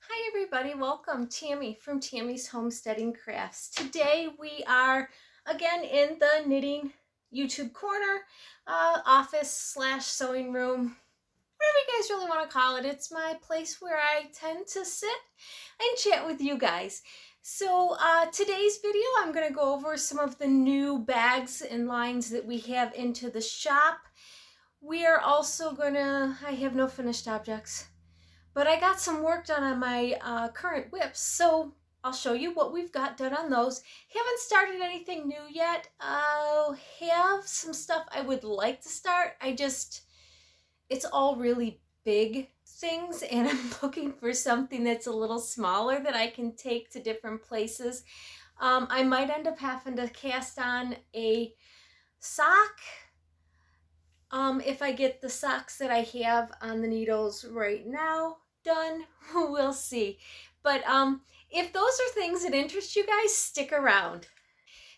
Hi everybody, welcome. Tammy from Tammy's Homesteading Crafts. Today we are again in the knitting YouTube corner, office slash sewing room, whatever you guys really want to call it. It's my place where I tend to sit and chat with you guys. So today's video I'm going to go over some of the new bags and lines that we have into the shop. We are also going to, I have no finished objects. But I got some work done on my current whips, so I'll show you what we've got done on those. Haven't started anything new yet. I'll have some stuff I would like to start. It's all really big things, and I'm looking for something that's a little smaller that I can take to different places. I might end up having to cast on a sock. If I get the socks that I have on the needles right now done, we'll see. But if those are things that interest you guys, stick around.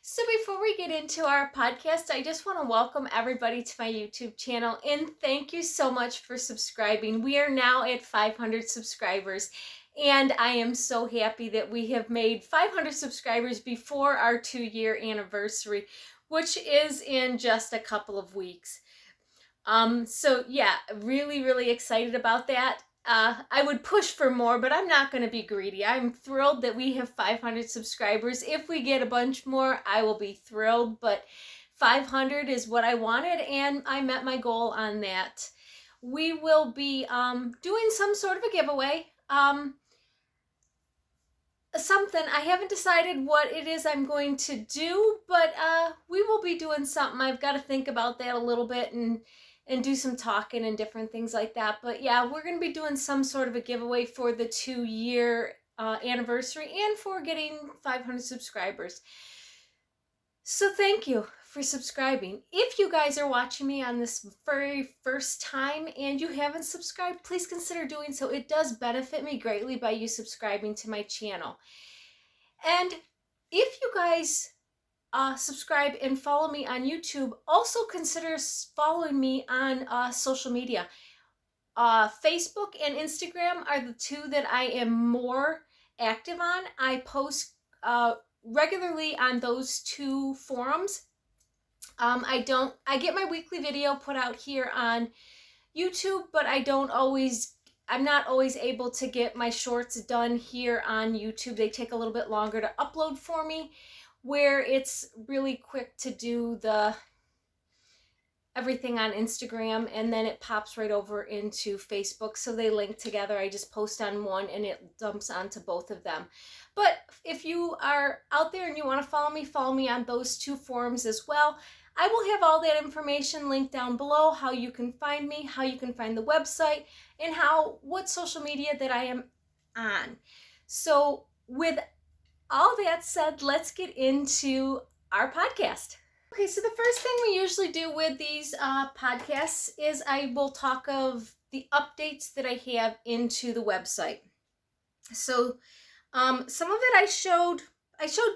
So before we get into our podcast, I just want to welcome everybody to my YouTube channel and thank you so much for subscribing. We are now at 500 subscribers and I am so happy that we have made 500 subscribers before our 2-year anniversary, which is in just a couple of weeks. So yeah, really excited about that. I would push for more, but I'm not going to be greedy. I'm thrilled that we have 500 subscribers. If we get a bunch more, I will be thrilled, but 500 is what I wanted, and I met my goal on that. We will be doing some sort of a giveaway. Something. I haven't decided what it is I'm going to do, but we will be doing something. I've got to think about that a little bit and do some talking and different things like that. But yeah, we're going to be doing some sort of a giveaway for the 2-year anniversary and for getting 500 subscribers. So thank you for subscribing. If you guys are watching me on this very first time and you haven't subscribed, please consider doing so. It does benefit me greatly by you subscribing to my channel. And if you guys subscribe and follow me on YouTube, also consider following me on social media. Facebook and Instagram are the two that I am more active on. I post regularly on those two forums. I get my weekly video put out here on YouTube, but I'm not always able to get my shorts done here on YouTube. They take a little bit longer to upload for me, where it's really quick to do everything on Instagram and then it pops right over into Facebook. So they link together. I just post on one and it dumps onto both of them. But if you are out there and you want to follow me on those two forums as well. I will have all that information linked down below, how you can find me, how you can find the website, and what social media that I am on. So with all that said, let's get into our podcast. Okay, so the first thing we usually do with these podcasts is I will talk of the updates that I have into the website. So some of it I showed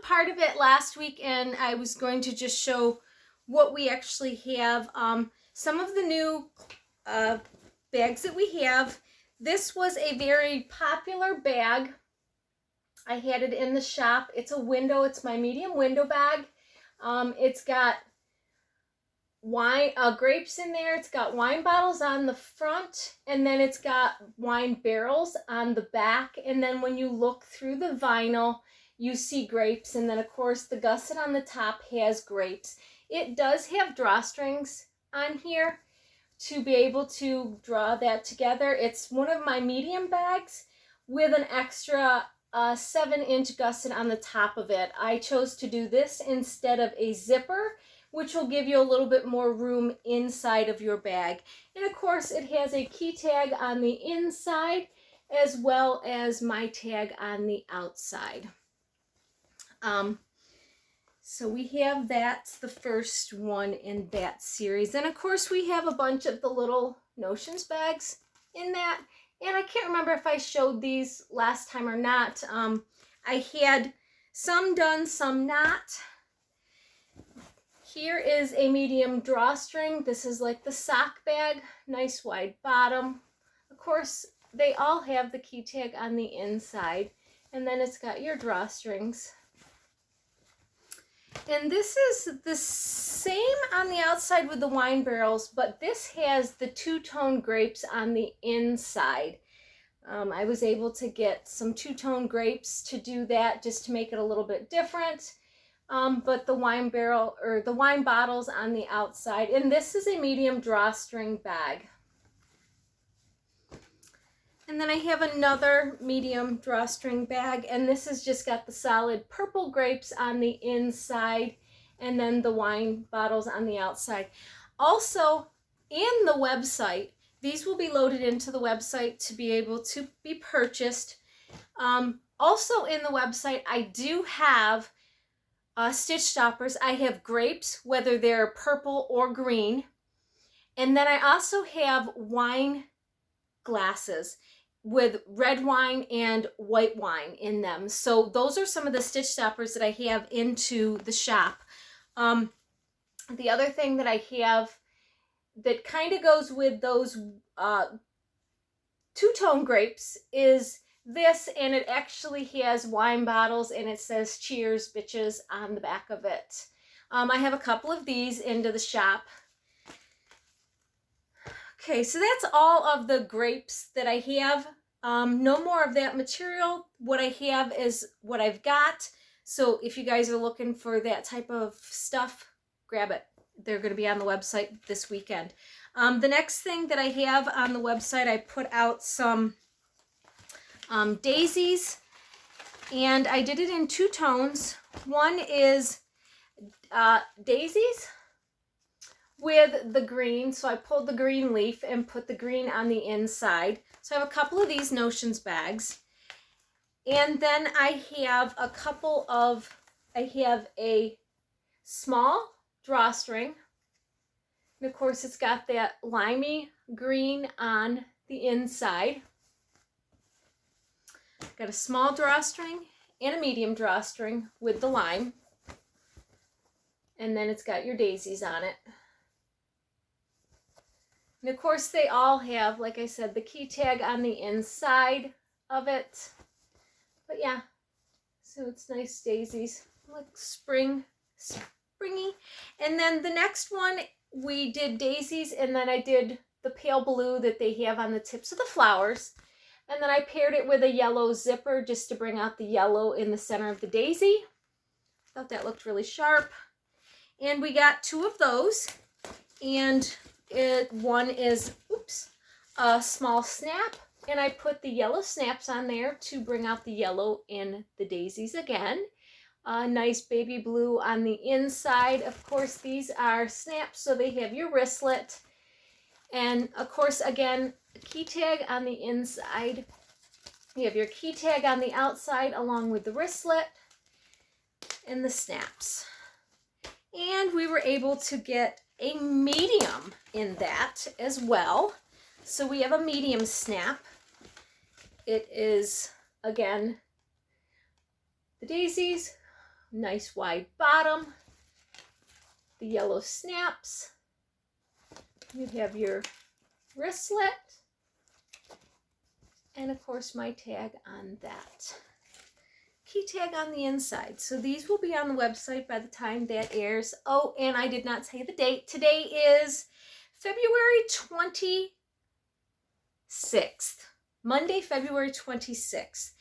part of it last week, and I was going to just show what we actually have. Some of the new bags that we have. This was a very popular bag. I had it in the shop. It's it's my medium window bag. It's got grapes in there. It's got wine bottles on the front, and then it's got wine barrels on the back. And then when you look through the vinyl, you see grapes. And then of course the gusset on the top has grapes. It does have drawstrings on here to be able to draw that together. It's one of my medium bags with an extra 7-inch gusset on the top of it. I chose to do this instead of a zipper, which will give you a little bit more room inside of your bag. And of course it has a key tag on the inside as well as my tag on the outside. So we have, that's the first one in that series. And of course we have a bunch of the little Notions bags in that. And I can't remember if I showed these last time or not. I had some done, some not. Here is a medium drawstring. This is like the sock bag, nice wide bottom. Of course, they all have the key tag on the inside, and then it's got your drawstrings. And this is the same on the outside with the wine barrels, but this has the two-tone grapes on the inside. I was able to get some two-tone grapes to do that, just to make it a little bit different. But the wine barrel, or the wine bottles on the outside, and this is a medium drawstring bag. And then I have another medium drawstring bag, and this has just got the solid purple grapes on the inside, and then the wine bottles on the outside. Also, in the website, these will be loaded into the website to be able to be purchased. Also in the website, I do have stitch stoppers. I have grapes, whether they're purple or green. And then I also have wine glasses with red wine and white wine in them. So those are some of the stitch stoppers that I have into the shop. The other thing that I have that kind of goes with those two-tone grapes is this, and it actually has wine bottles, and it says "Cheers, bitches" on the back of it. I have a couple of these into the shop. Okay, so that's all of the grapes that I have. No more of that material. What I have is what I've got. So if you guys are looking for that type of stuff, grab it. They're going to be on the website this weekend. The next thing that I have on the website, I put out some daisies, and I did it in two tones. One is daisies with the green, so I pulled the green leaf and put the green on the inside. So I have a couple of these notions bags, and then I have a small drawstring, and of course it's got that limey green on the inside. Got a small drawstring and a medium drawstring with the lime, and then it's got your daisies on it. And of course they all have, like I said, the key tag on the inside of it. But yeah, so it's nice daisies, like springy. And then the next one, we did daisies, and then I did the pale blue that they have on the tips of the flowers. And then I paired it with a yellow zipper just to bring out the yellow in the center of the daisy. Thought that looked really sharp. And we got two of those, and one is, a small snap, and I put the yellow snaps on there to bring out the yellow in the daisies again. Nice baby blue on the inside. Of course, these are snaps, so they have your wristlet. And of course, again, a key tag on the inside. You have your key tag on the outside along with the wristlet and the snaps. And we were able to get a medium in that as well. So we have a medium snap. It is, again, the daisies, nice wide bottom, the yellow snaps. You have your wristlet, and of course my tag on that. Key tag on the inside. So these will be on the website by the time that airs. Oh, and I did not say the date. Today is February 26th. Monday, February 26th.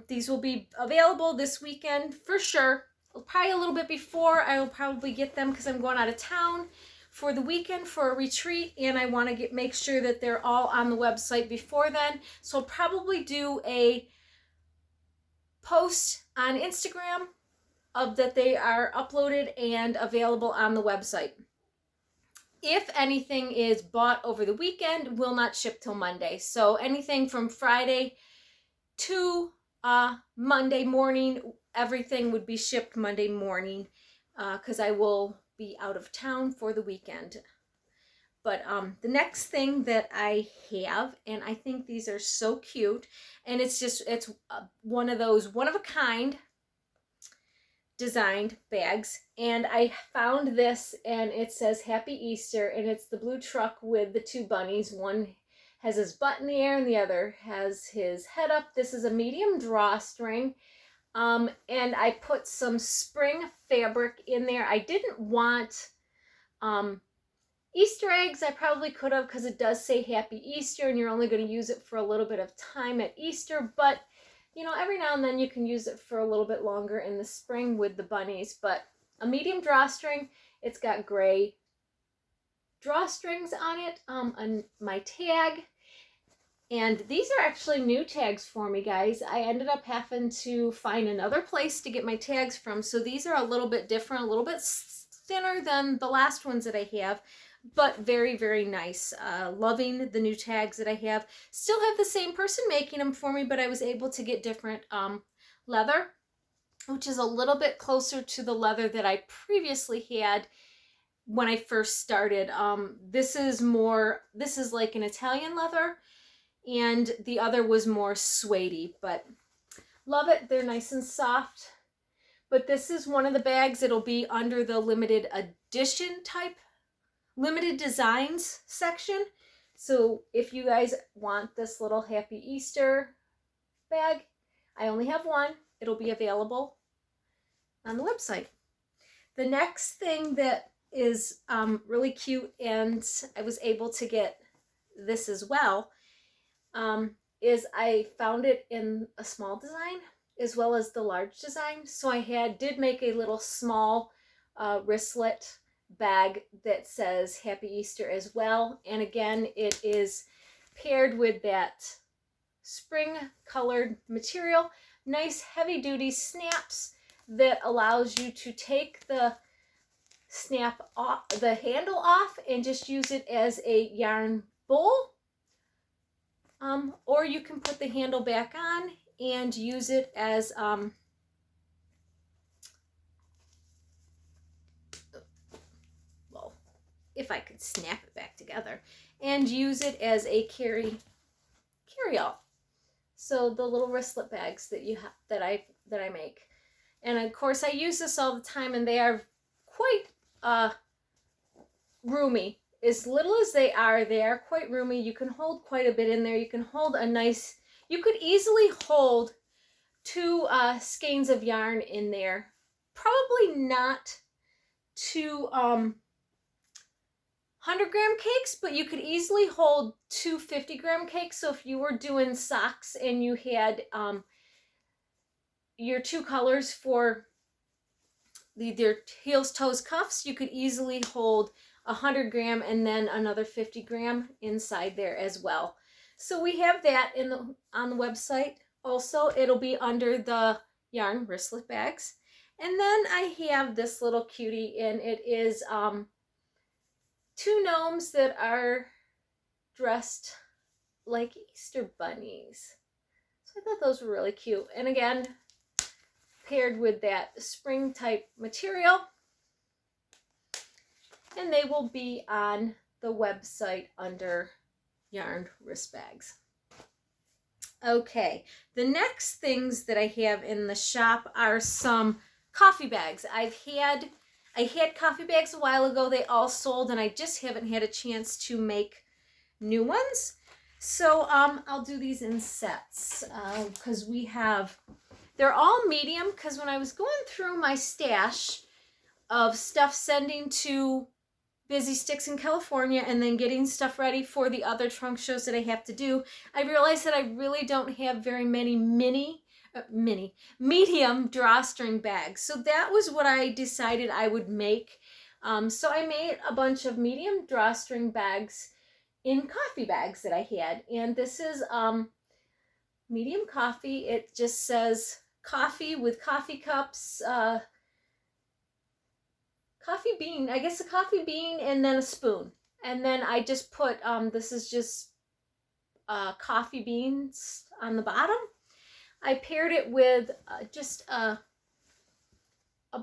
These will be available this weekend for sure. Probably a little bit before. I will probably get them because I'm going out of town for the weekend for a retreat, and I want to make sure that they're all on the website before then. So I'll probably do a post on Instagram of that they are uploaded and available on the website. If anything is bought over the weekend, will not ship till Monday. So anything from Friday to Monday morning, everything would be shipped Monday morning because I will be out of town for the weekend. But the next thing that I have, and I think these are so cute, and it's one of those one-of-a-kind designed bags, and I found this, and it says Happy Easter, and it's the blue truck with the two bunnies. One has his butt in the air and the other has his head up. This is a medium drawstring. And I put some spring fabric in there. I didn't want Easter eggs. I probably could have, because it does say Happy Easter and you're only going to use it for a little bit of time at Easter, but you know, every now and then you can use it for a little bit longer in the spring with the bunnies. But a medium drawstring, it's got gray drawstrings on it, on my tag. And these are actually new tags for me, guys. I ended up having to find another place to get my tags from. So these are a little bit different, a little bit thinner than the last ones that I have, but very, very nice. Loving the new tags that I have. Still have the same person making them for me, but I was able to get different leather, which is a little bit closer to the leather that I previously had when I first started. This is like an Italian leather, and the other was more suede-y, but love it. They're nice and soft. But this is one of the bags. It'll be under the limited edition type, limited designs section. So if you guys want this little Happy Easter bag, I only have one. It'll be available on the website. The next thing that is really cute, and I was able to get this as well, is I found it in a small design as well as the large design. So I did make a little small wristlet bag that says Happy Easter as well. And again, it is paired with that spring colored material. Nice heavy duty snaps that allows you to take the snap off, the handle off, and just use it as a yarn bowl. Or you can put the handle back on and use it as well, if I could snap it back together, and use it as a carry-all. So the little wristlet bags that that I make, and of course I use this all the time, and they are quite roomy. As little as they are quite roomy. You can hold quite a bit in there. You can hold you could easily hold 2 skeins of yarn in there. Probably not 2 100-gram cakes, but you could easily hold 2 50-gram cakes. So if you were doing socks and you had your 2 colors for their heels, toes, cuffs, you could easily hold 100-gram and then another 50-gram inside there as well. So we have that on the website. Also, it'll be under the yarn wristlet bags. And then I have this little cutie, and it is 2 gnomes that are dressed like Easter bunnies. So I thought those were really cute. And again, paired with that spring type material. And they will be on the website under yarn wrist bags. Okay, the next things that I have in the shop are some coffee bags. I had coffee bags a while ago. They all sold, and I just haven't had a chance to make new ones. So I'll do these in sets because they're all medium, because when I was going through my stash of stuff sending to Busy Stix in California and then getting stuff ready for the other trunk shows that I have to do, I realized that I really don't have very many medium drawstring bags. So that was what I decided I would make. So I made a bunch of medium drawstring bags in coffee bags that I had. And this is medium coffee. It just says coffee with coffee cups, coffee bean, I guess a coffee bean, and then a spoon. And then I just put, this is just coffee beans on the bottom. I paired it with just a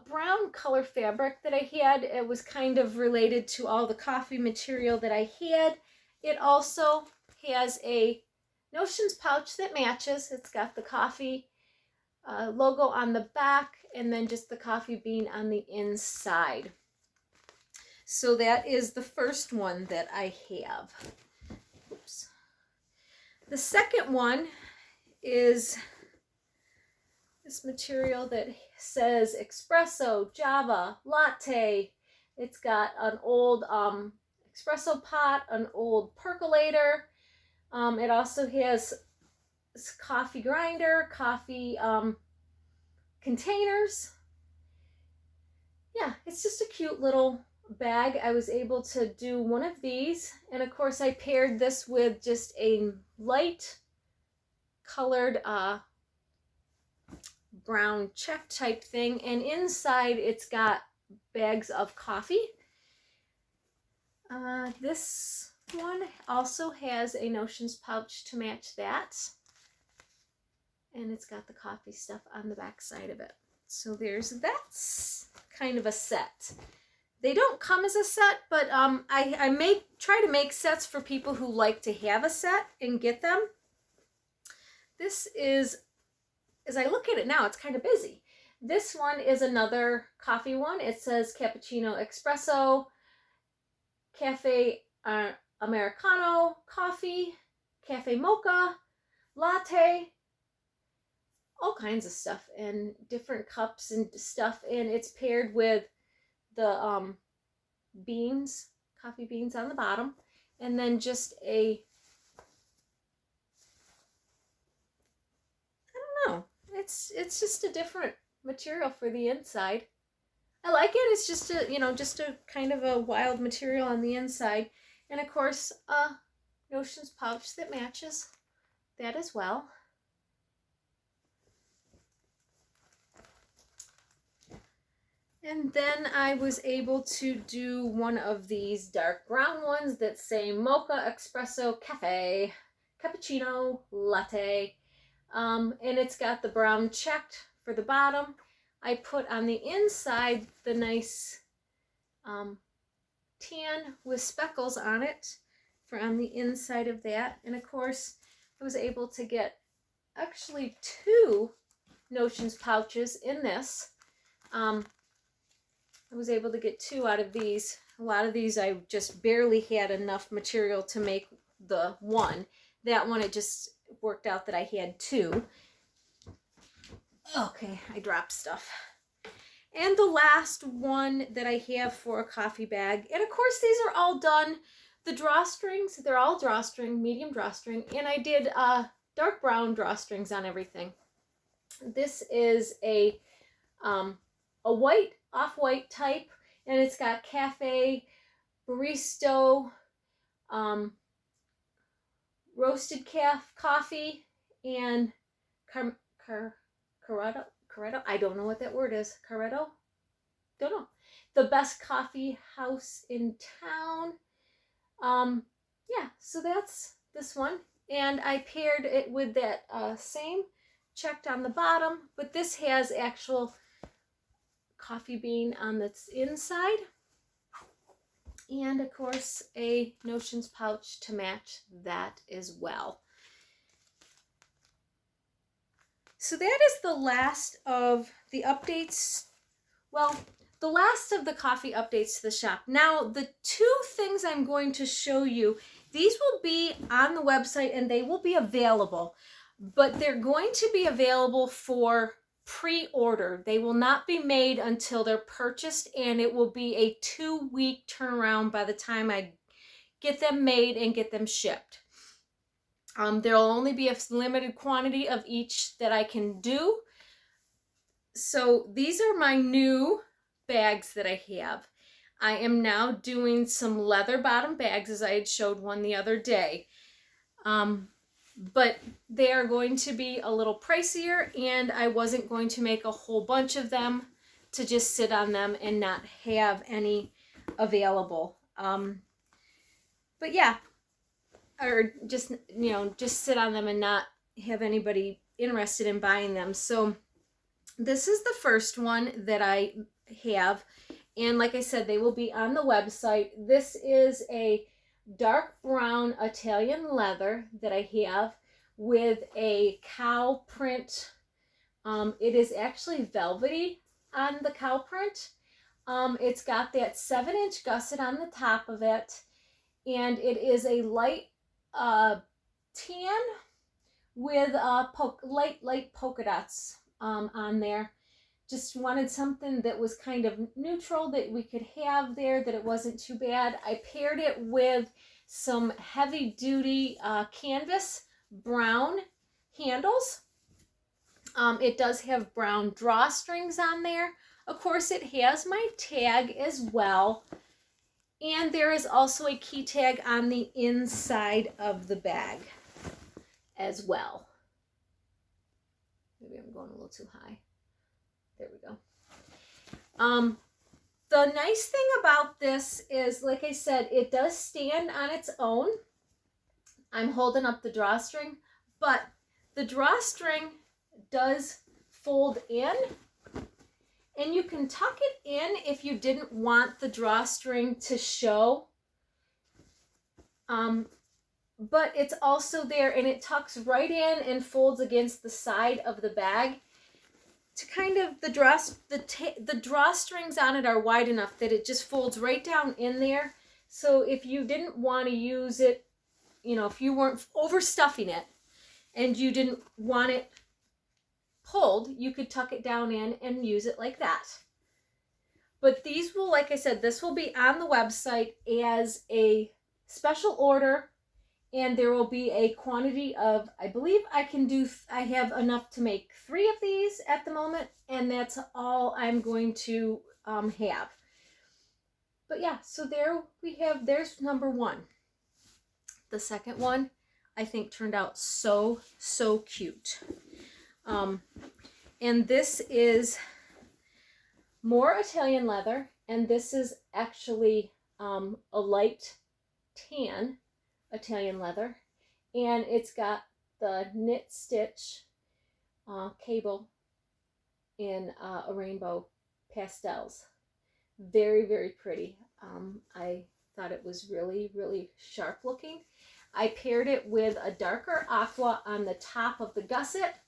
brown color fabric that I had. It was kind of related to all the coffee material that I had. It also has a Notions pouch that matches. It's got the coffee logo on the back, and then just the coffee bean on the inside. So that is the first one that I have. Oops. The second one is this material that says espresso, java, latte. It's got an old espresso pot, an old percolator. It also has coffee grinder, coffee containers. Yeah, it's just a cute little bag. I was able to do one of these, and of course I paired this with just a light colored brown check type thing, and inside it's got bags of coffee. This one also has a notions pouch to match that, and it's got the coffee stuff on the back side of it. So there's that's kind of a set. They don't come as a set, but I try to make sets for people who like to have a set and get them. This is, as I look at it now, it's kind of busy. This one is another coffee one. It says cappuccino espresso, cafe americano, coffee, cafe mocha, latte, all kinds of stuff, and different cups and stuff, and it's paired with the beans, coffee beans on the bottom, and then just a, I don't know, it's just a different material for the inside. I like it. It's just a, you know, just a kind of a wild material on the inside, and of course a notions pouch that matches that as well. And then I was able to do one of these dark brown ones that say mocha, espresso, cafe, cappuccino, latte. And it's got the brown checked for the bottom. I put on the inside the nice tan with speckles on it for on the inside of that. And of course, I was able to get actually 2 notions pouches in this. I was able to get 2 out of these. A lot of these I just barely had enough material to make the one. That one, it just worked out that I had 2. Okay, I dropped stuff. And the last one that I have for a coffee bag, and of course these are all done, the drawstrings, they're all drawstring, medium drawstring, and I did dark brown drawstrings on everything. This is a white, off-white type, and it's got cafe, barista, roasted calf coffee, and Corretto. I don't know what that word is. Corretto? Don't know. The best coffee house in town. Yeah, so that's this one. And I paired it with that same checked on the bottom, but this has actual coffee bean on the inside. And of course, a notions pouch to match that as well. So that is the last of the updates. Well, the last of the coffee updates to the shop. Now, the 2 things I'm going to show you, these will be on the website and they will be available, but they're going to be available for pre-order. They will not be made until they're purchased, and it will be a 2-week turnaround by the time I get them made and get them shipped. There'll only be a limited quantity of each that I can do. So these are my new bags that I have. I am now doing some leather bottom bags, as I had showed one the other day. But they are going to be a little pricier, and I wasn't going to make a whole bunch of them to just sit on them and not have any available. But yeah, or just, you know, just sit on them and not have anybody interested in buying them. So this is the first one that I have, and like I said, they will be on the website. This is a dark brown Italian leather that I have with a cow print. It is actually velvety on the cow print. It's got that 7-inch gusset on the top of it, and it is a light tan, with light polka dots on there. Just wanted something that was kind of neutral that we could have there, that it wasn't too bad. I paired it with some heavy duty canvas brown handles. It does have brown drawstrings on there. Of course, it has my tag as well. And there is also a key tag on the inside of the bag as well. Maybe I'm going a little too high. There we go. The nice thing about this is, like I said, it does stand on its own. I'm holding up the drawstring, but the drawstring does fold in, and you can tuck it in if you didn't want the drawstring to show. But it's also there, and it tucks right in and folds against the side of the bag to kind of, the drawstrings on it are wide enough that it just folds right down in there. So if you didn't want to use it, you know, if you weren't overstuffing it and you didn't want it pulled, you could tuck it down in and use it like that. But these will, like I said, this will be on the website as a special order, and there will be a quantity of, I believe I have enough to make 3 of these at the moment, and that's all I'm going to have. But yeah, so there we have, there's number 1. The second one, I think, turned out so cute. And this is more Italian leather, and this is actually a light tan Italian leather, and it's got the knit stitch cable in a rainbow pastels. Very pretty. I thought it was really sharp looking. I paired it with a darker aqua on the top of the gusset,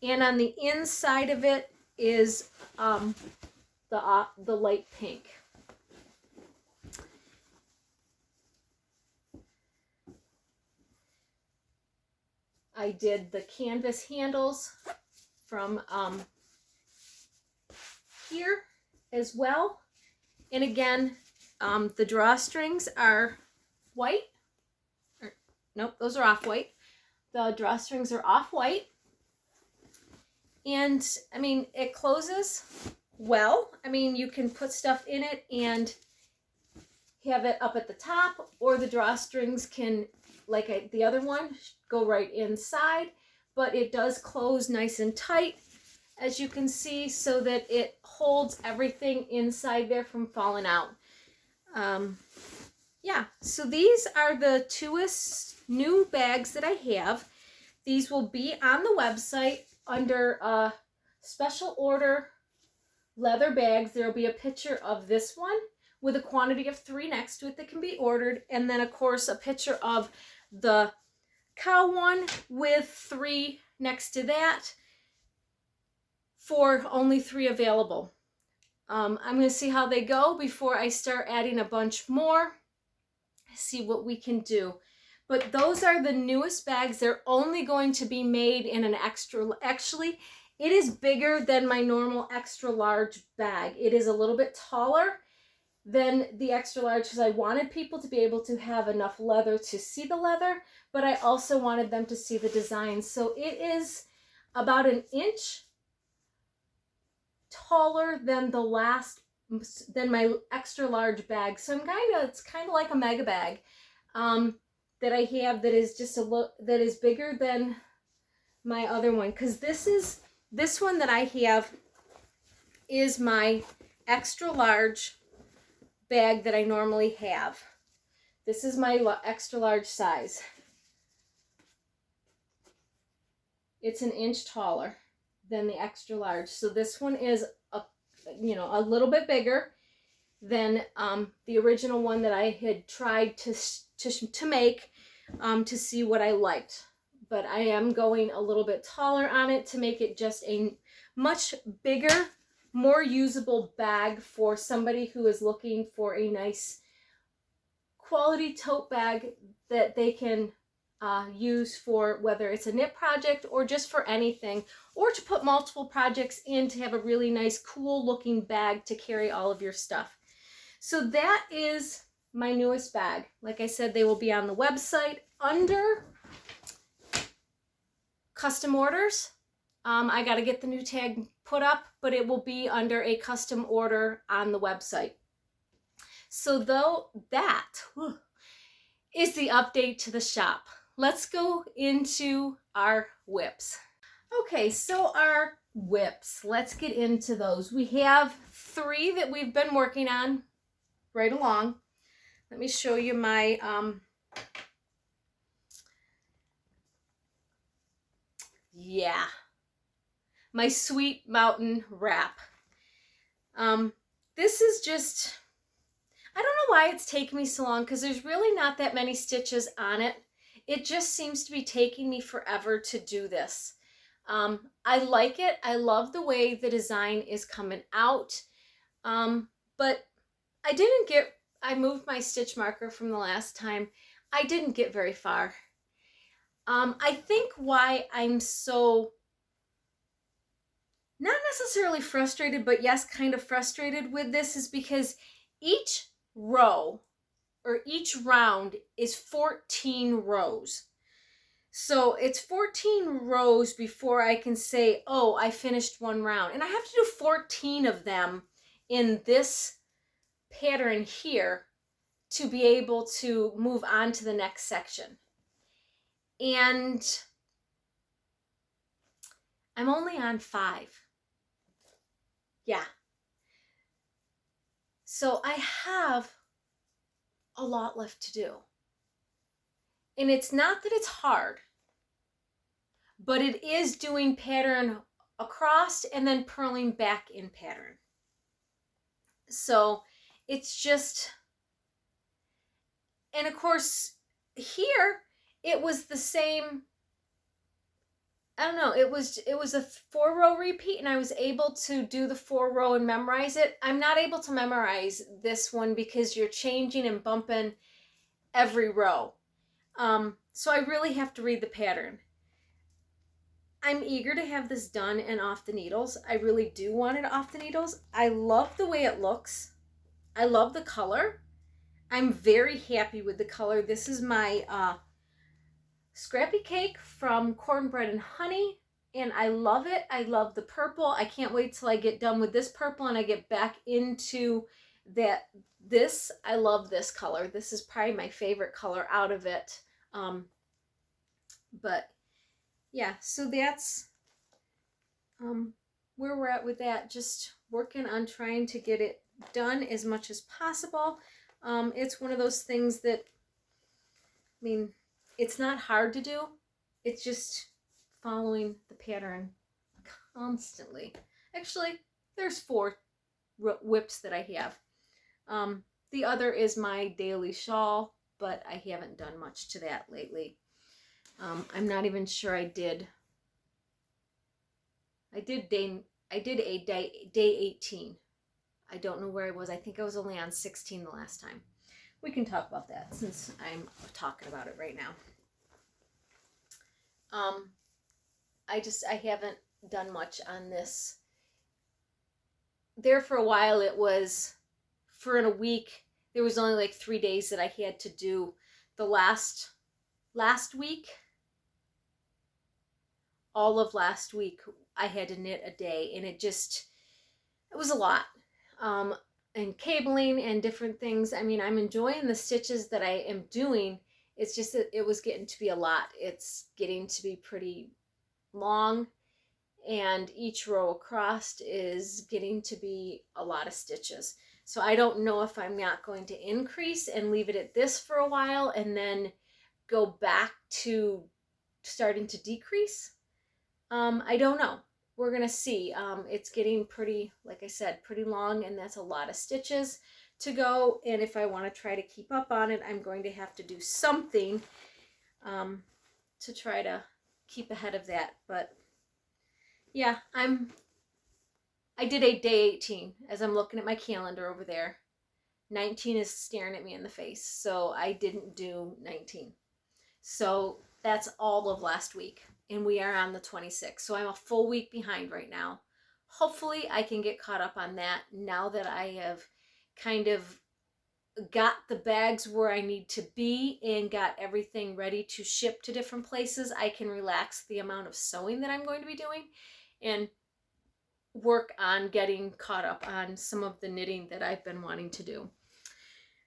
and on the inside of it is the light pink. I did the canvas handles from here as well. And again, the drawstrings are white. Nope, those are off-white. The drawstrings are off-white. And, I mean, it closes well. I mean, you can put stuff in it and have it up at the top, or the drawstrings can, like the other one, go right inside, but it does close nice and tight, as you can see, so that it holds everything inside there from falling out. Yeah, so these are the 2 new bags that I have. These will be on the website under special order leather bags. There will be a picture of this one with a quantity of 3 next to it that can be ordered, and then of course a picture of the cow one with 3 next to that, for only 3 available. I'm going to see how they go before I start adding a bunch more, see what we can do. But those are the newest bags. They're only going to be made in an extra, actually it is bigger than my normal extra large bag. It is a little bit taller than the extra large because I wanted people to be able to have enough leather to see the leather, but I also wanted them to see the design. So it is about 1 inch taller than than my extra large bag. So it's kind of like a mega bag that I have that is just that is bigger than my other one, because this one that I have is my extra large bag that I normally have. This is my extra large size. It's 1 inch taller than the extra large. So this one is a little bit bigger than the original one that I had tried to make to see what I liked. But I am going a little bit taller on it to make it just a much bigger, more usable bag for somebody who is looking for a nice quality tote bag that they can use for whether it's a knit project or just for anything, or to put multiple projects in to have a really nice, cool looking bag to carry all of your stuff. So that is my newest bag. Like I said, they will be on the website under custom orders. I got to get the new tag put up, but it will be under a custom order on the website. So though that is the update to the shop. Let's go into our whips. Okay, so our whips, let's get into those. We have 3 that we've been working on right along. Let me show you my my Sweet Mountain wrap. This is just, I don't know why it's taking me so long, because there's really not that many stitches on it. It just seems to be taking me forever to do this. I like it. I love the way the design is coming out. But I moved my stitch marker from the last time. I didn't get very far. I think why I'm so, not necessarily frustrated, but yes, kind of frustrated with this is because each row or each round is 14 rows. So it's 14 rows before I can say, oh, I finished one round. And I have to do 14 of them in this pattern here to be able to move on to the next section. And I'm only on 5. Yeah. So I have a lot left to do. And it's not that it's hard, but it is doing pattern across and then purling back in pattern. So it's just, and of course here it was the same, I don't know, it was a 4-row repeat, and I was able to do the 4-row and memorize it. I'm not able to memorize this one because you're changing and bumping every row. So I really have to read the pattern. I'm eager to have this done and off the needles. I really do want it off the needles. I love the way it looks. I love the color. I'm very happy with the color. This is my Scrappy Cake from Cornbread Honey, and I love it. I love the purple. I can't wait till I get done with this purple and I get back into this. I love this color. This is probably my favorite color out of it. But yeah, so that's where we're at with that. Just working on trying to get it done as much as possible. It's one of those things that, I mean, it's not hard to do. It's just following the pattern constantly. Actually, there's 4 whips that I have. The other is my daily shawl, but I haven't done much to that lately. I'm not even sure I did a day 18. I don't know where I was. I think I was only on 16 the last time. We can talk about that since I'm talking about it right now. I haven't done much on this. There for a while, it was, for in a week, there was only like 3 days that I had to do. The last week, all of last week, I had to knit a day, and it was a lot. And cabling and different things. I mean, I'm enjoying the stitches that I am doing. It's just that it was getting to be a lot. It's getting to be pretty long, and each row across is getting to be a lot of stitches. So I don't know if I'm not going to increase and leave it at this for a while and then go back to starting to decrease. I don't know. We're going to see. It's getting pretty, like I said, pretty long, and that's a lot of stitches to go. And if I want to try to keep up on it, I'm going to have to do something to try to keep ahead of that. But yeah, I did a day 18 as I'm looking at my calendar over there. 19 is staring at me in the face, so I didn't do 19. So that's all of last week. And we are on the 26th. So I'm a full week behind right now. Hopefully I can get caught up on that now that I have kind of got the bags where I need to be and got everything ready to ship to different places. I can relax the amount of sewing that I'm going to be doing and work on getting caught up on some of the knitting that I've been wanting to do.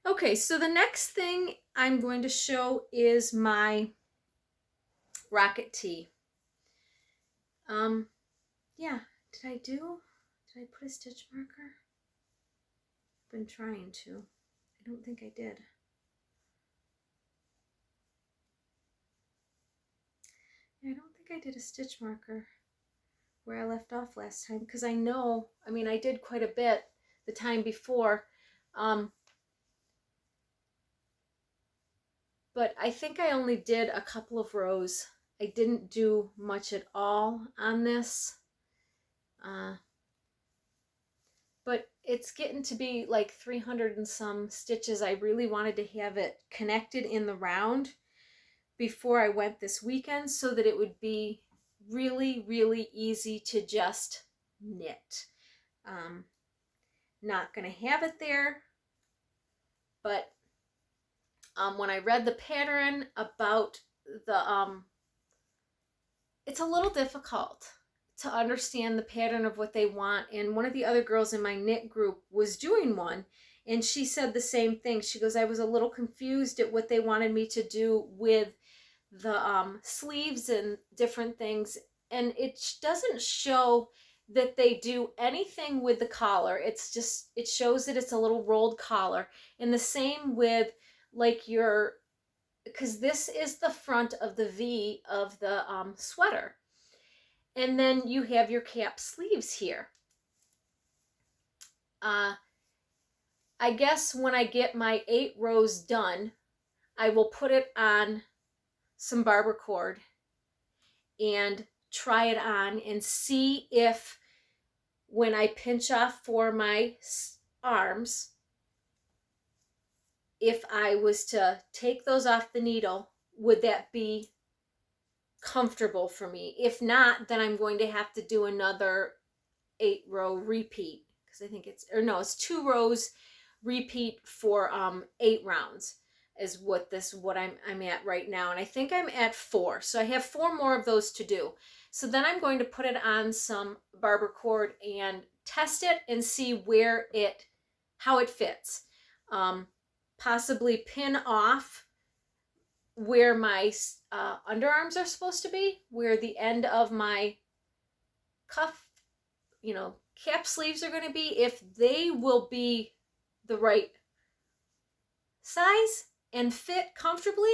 Okay, so the next thing I'm going to show is my rocket tee. Yeah, did I put a stitch marker? I've been trying to. I don't think I did. I don't think I did a stitch marker where I left off last time, because I know, I mean, I did quite a bit the time before, but I think I only did a couple of rows. I didn't do much at all on this, but it's getting to be like 300 and some stitches. I really wanted to have it connected in the round before I went this weekend so that it would be really, really easy to just knit. Not going to have it there, but when I read the pattern about the, it's a little difficult to understand the pattern of what they want. And one of the other girls in my knit group was doing one, and she said the same thing. She goes, I was a little confused at what they wanted me to do with the sleeves and different things. And it doesn't show that they do anything with the collar. It's just, it shows that it's a little rolled collar. And the same with like your, because this is the front of the V of the sweater. And then you have your cap sleeves here. I guess when I get my 8 rows done, I will put it on some barber cord and try it on and see if when I pinch off for my arms, if I was to take those off the needle, would that be comfortable for me? If not, then I'm going to have to do another 8-row repeat, because I think it's, or no, it's 2 rows repeat for 8 rounds is what I'm at right now. And I think I'm at 4. So I have 4 more of those to do. So then I'm going to put it on some barber cord and test it and see how it fits. Possibly pin off where my underarms are supposed to be, where the end of my cuff, cap sleeves are going to be, if they will be the right size and fit comfortably,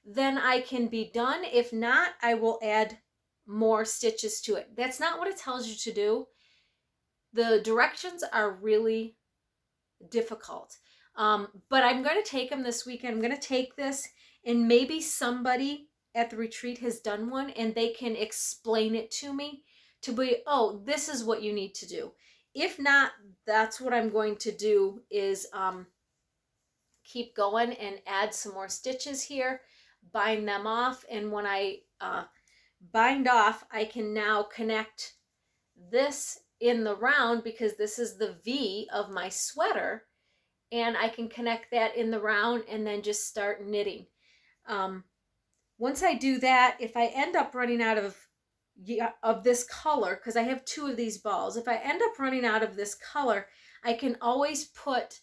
then I can be done. If not, I will add more stitches to it. That's not what it tells you to do. The directions are really difficult. But I'm going to take them this weekend. I'm going to take this, and maybe somebody at the retreat has done one and they can explain it to me to be, oh, this is what you need to do. If not, that's what I'm going to do is keep going and add some more stitches here, bind them off, and when I bind off, I can now connect this in the round, because this is the V of my sweater, and I can connect that in the round and then just start knitting. Once I do that, if I end up running out of this color, because I have 2 of these balls, if I end up running out of this color, I can always put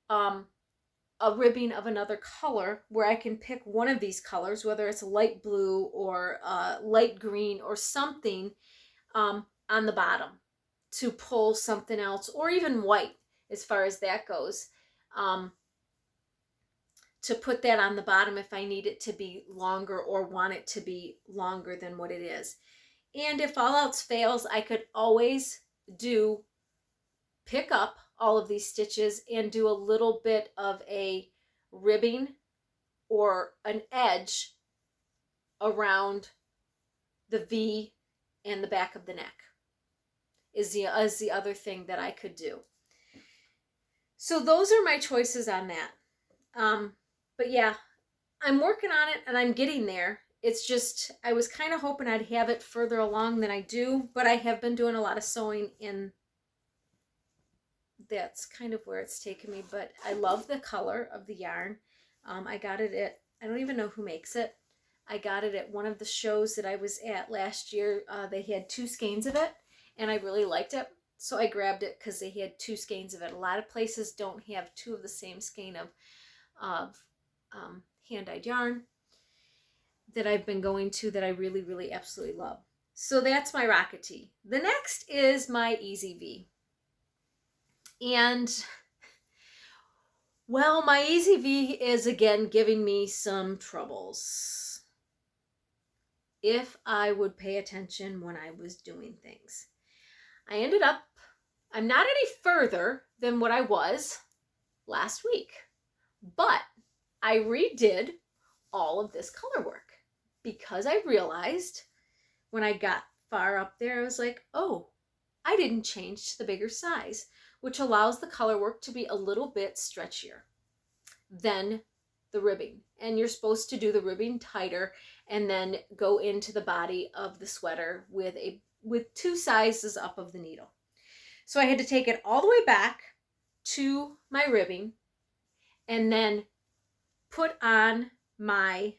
a ribbing of another color where I can pick one of these colors, whether it's light blue or light green or something, on the bottom to pull something else, or even white as far as that goes, to put that on the bottom if I need it to be longer or want it to be longer than what it is. And if all else fails, I could always pick up all of these stitches and do a little bit of a ribbing or an edge around the V and the back of the neck is the other thing that I could do. So those are my choices on that. But yeah, I'm working on it and I'm getting there. it's just, I was kind of hoping I'd have it further along than I do, but I have been doing a lot of sewing in, that's kind of where it's taken me. But I love the color of the yarn. I got it at, I don't even know who makes it. I got it at one of the shows that I was at last year. They had 2 skeins of it, and I really liked it. So I grabbed it because they had 2 skeins of it. A lot of places don't have 2 of the same skein of hand-dyed yarn that I've been going to that I really, really absolutely love. So that's my Rocket Tee. The next is my Easy V. And, well, my Easy V is again giving me some troubles if I would pay attention when I was doing things. I ended up, I'm not any further than what I was last week, but I redid all of this color work because I realized when I got far up there, I was like, oh, I didn't change to the bigger size, which allows the color work to be a little bit stretchier than the ribbing. And you're supposed to do the ribbing tighter and then go into the body of the sweater with 2 sizes up of the needle. So I had to take it all the way back to my ribbing and then put on my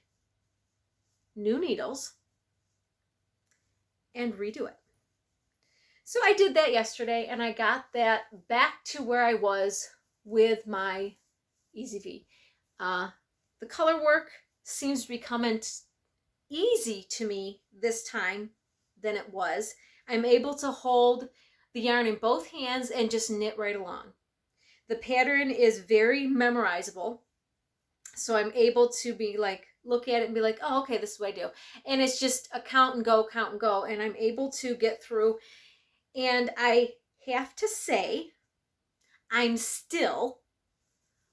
new needles and redo it. So I did that yesterday, and I got that back to where I was with my Easy V. The color work seems to be coming easy to me this time than it was. I'm able to hold the yarn in both hands and just knit right along. The pattern is very memorizable, so I'm able to be like, look at it and be like, oh, okay, this is what I do. And it's just a count and go, and I'm able to get through. And I have to say, I'm still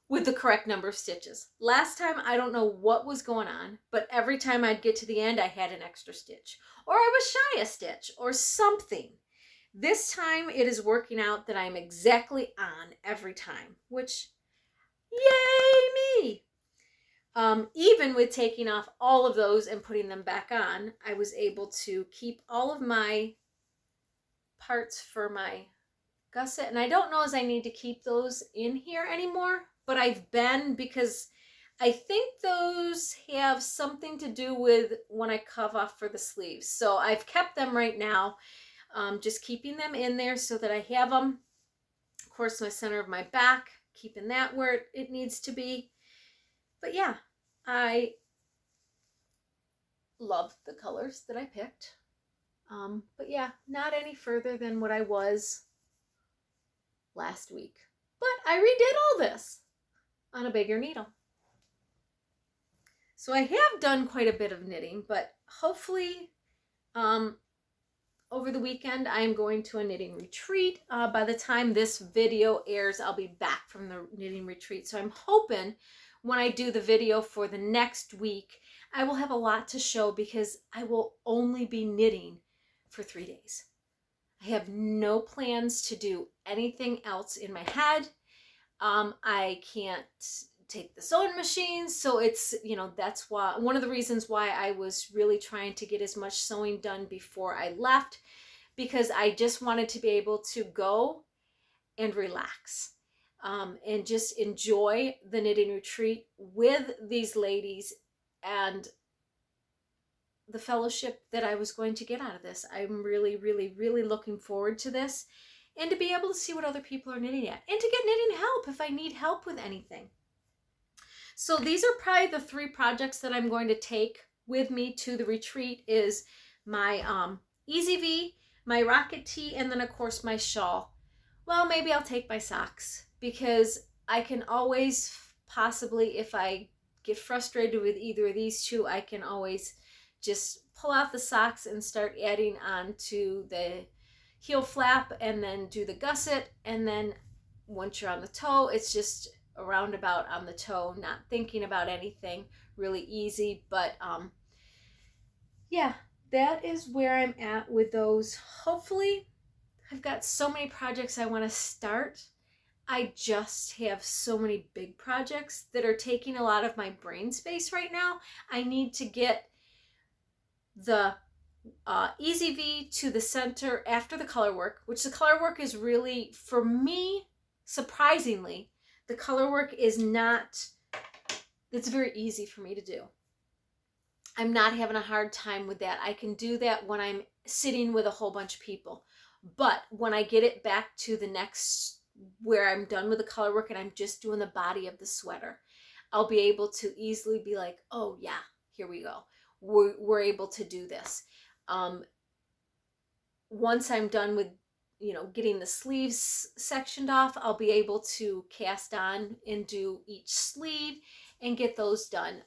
with the correct number of stitches. Last time, I don't know what was going on, but every time I'd get to the end, I had an extra stitch, or I was shy a stitch, or something. This time, it is working out that I'm exactly on every time, which, yay me! Even with taking off all of those and putting them back on, I was able to keep all of my parts for my gusset, and I don't know as I need to keep those in here anymore, but I've been, because I think those have something to do with when I cuff off for the sleeves. So I've kept them right now, just keeping them in there so that I have them. Of course, my center of my back, keeping that where it needs to be. But yeah, I love the colors that I picked. But yeah, not any further than what I was last week. But I redid all this on a bigger needle. So I have done quite a bit of knitting, but hopefully over the weekend I'm going to a knitting retreat. By the time this video airs, I'll be back from the knitting retreat. So I'm hoping when I do the video for the next week, I will have a lot to show because I will only be knitting for 3 days. I have no plans to do anything else in my head. I can't take the sewing machine, so it's, you know, that's why, one of the reasons why I was really trying to get as much sewing done before I left, because I just wanted to be able to go and relax, and just enjoy the knitting retreat with these ladies and the fellowship that I was going to get out of this. I'm really, really, really looking forward to this, and to be able to see what other people are knitting at, and to get knitting help if I need help with anything. So these are probably the 3 projects that I'm going to take with me to the retreat, is my Easy V, my Rocket Tee, and then of course my shawl. Well, maybe I'll take my socks, because I can always possibly, if I get frustrated with either of these 2, I can always just pull out the socks and start adding on to the heel flap and then do the gusset. And then once you're on the toe, it's just a roundabout on the toe, not thinking about anything, really easy. But yeah, that is where I'm at with those. Hopefully, I've got so many projects I want to start. I just have so many big projects that are taking a lot of my brain space right now. I need to get the Easy V to the center after the color work, which the color work is really, for me, surprisingly, the color work is not, it's very easy for me to do. I'm not having a hard time with that. I can do that when I'm sitting with a whole bunch of people. But when I get it back to the next, where I'm done with the color work and I'm just doing the body of the sweater, I'll be able to easily be like, oh yeah, here we go. We're able to do this. Once I'm done with, getting the sleeves sectioned off, I'll be able to cast on and do each sleeve and get those done.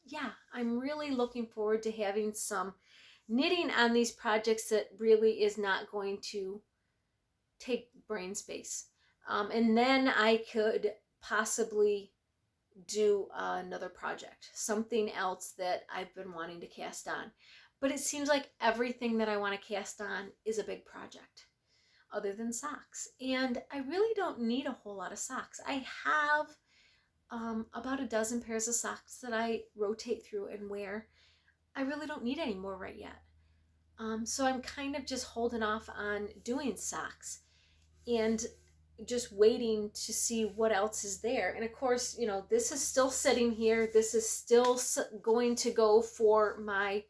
Yeah, I'm really looking forward to having some knitting on these projects that really is not going to take brain space. And then I could possibly do another project, something else that I've been wanting to cast on. But it seems like everything that I want to cast on is a big project, other than socks. And I really don't need a whole lot of socks. I have about a dozen pairs of socks that I rotate through and wear. I really don't need any more right yet. So I'm kind of just holding off on doing socks and just waiting to see what else is there. And of course, this is still sitting here. This is still going to go for my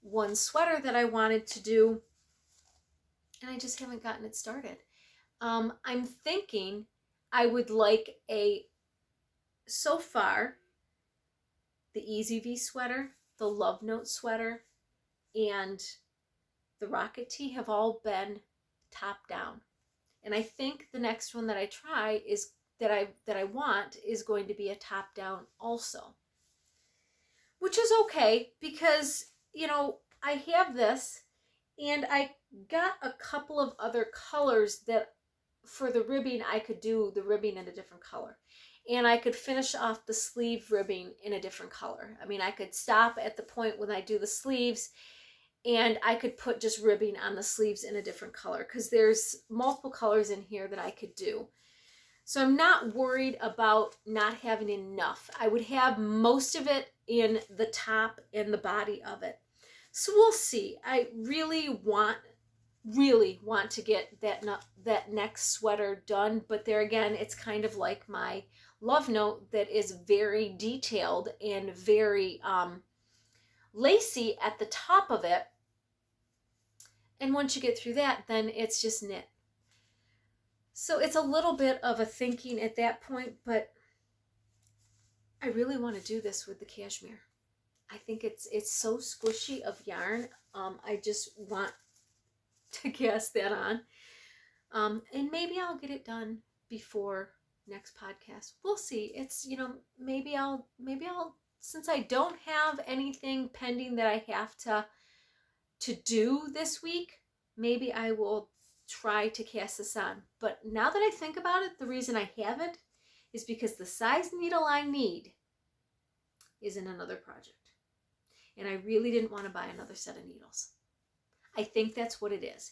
one sweater that I wanted to do, and I just haven't gotten it started. I'm thinking I would like so far, the Easy V sweater, the Love Note sweater, and the Rocket Tee have all been top down. And I think the next one that I try is that I want is going to be a top down also. Which is okay because, I have this and I got a couple of other colors that for the ribbing I could do the ribbing in a different color. And I could finish off the sleeve ribbing in a different color. I mean, I could stop at the point when I do the sleeves and I could put just ribbing on the sleeves in a different color because there's multiple colors in here that I could do. So I'm not worried about not having enough. I would have most of it in the top and the body of it. So we'll see. I really want to get that next sweater done. But there again, it's kind of like my Love Note that is very detailed and very lacy at the top of it. And once you get through that, then it's just knit. So it's a little bit of a thinking at that point, but I really want to do this with the cashmere. I think it's so squishy of yarn. I just want to cast that on. And maybe I'll get it done before next podcast. We'll see. It's, maybe I'll, since I don't have anything pending that I have to do this week, maybe I will try to cast this on. But now that I think about it, the reason I haven't is because the size needle I need is in another project. And I really didn't want to buy another set of needles. I think that's what it is.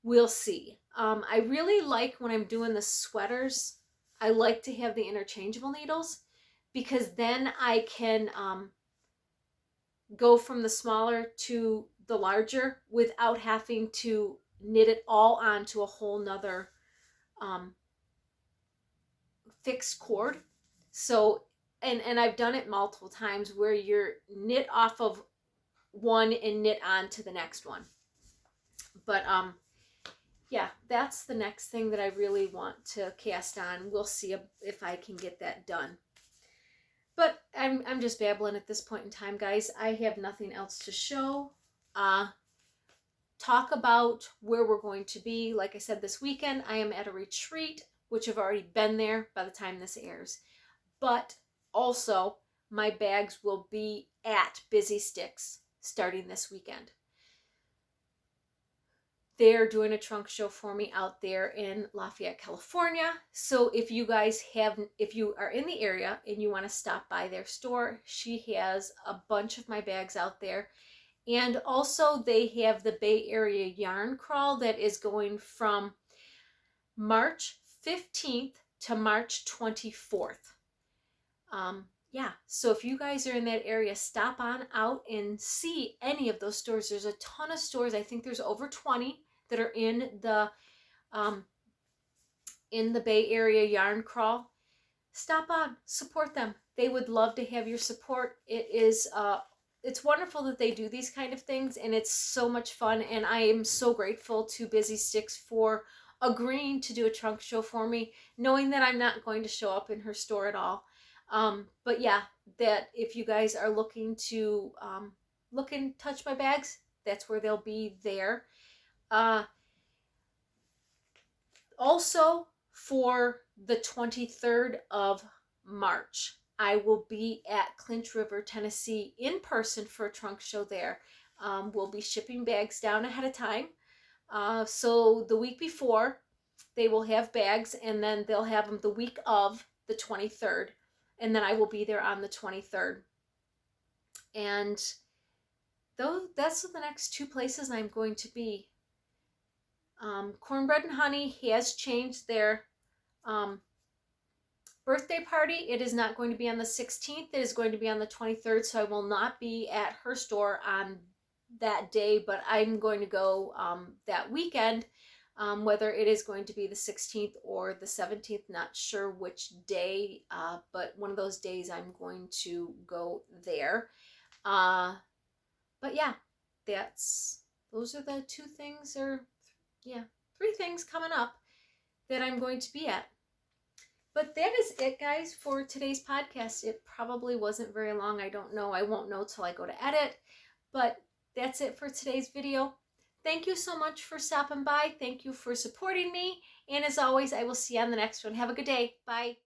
We'll see. I really like when I'm doing the sweaters, I like to have the interchangeable needles because then I can go from the smaller to the larger without having to knit it all onto a whole nother fixed cord. So, and I've done it multiple times where you're knit off of one and knit on to the next one. But yeah, that's the next thing that I really want to cast on. We'll see if I can get that done. But I'm just babbling at this point in time, guys. I have nothing else to show. Talk about where we're going to be. Like I said, this weekend I am at a retreat, which I've already been there by the time this airs. But also, my bags will be at Busy Stix starting this weekend. They're doing a trunk show for me out there in Lafayette, California. So if you are in the area and you want to stop by their store, she has a bunch of my bags out there. And also they have the Bay Area yarn crawl that is going from March 15th to March 24th. yeah, so if you guys are in that area, stop on out and see any of those stores. There's a ton of stores. I think there's over 20 that are um, in the Bay Area yarn crawl. Stop on, support them. They would love to have your support. It's wonderful that they do these kind of things, and it's so much fun. And I am so grateful to Busy Stix for agreeing to do a trunk show for me, knowing that I'm not going to show up in her store at all. But yeah, that if you guys are looking to look and touch my bags, that's where they'll be there. Also, for the 23rd of March, I will be at Clinch River, Tennessee in person for a trunk show there. We'll be shipping bags down ahead of time. So the week before, they will have bags, and then they'll have them the week of the 23rd. And then I will be there on the 23rd. And that's the next two places I'm going to be. Cornbread Honey has changed their birthday party. It is not going to be on the 16th. It is going to be on the 23rd, so I will not be at her store on that day, but I'm going to go that weekend, whether it is going to be the 16th or the 17th, not sure which day, but one of those days I'm going to go there. But yeah, those are the two things, or yeah, three things coming up that I'm going to be at. But that is it, guys, for today's podcast. It probably wasn't very long. I don't know. I won't know till I go to edit. But that's it for today's video. Thank you so much for stopping by. Thank you for supporting me. And as always, I will see you on the next one. Have a good day. Bye.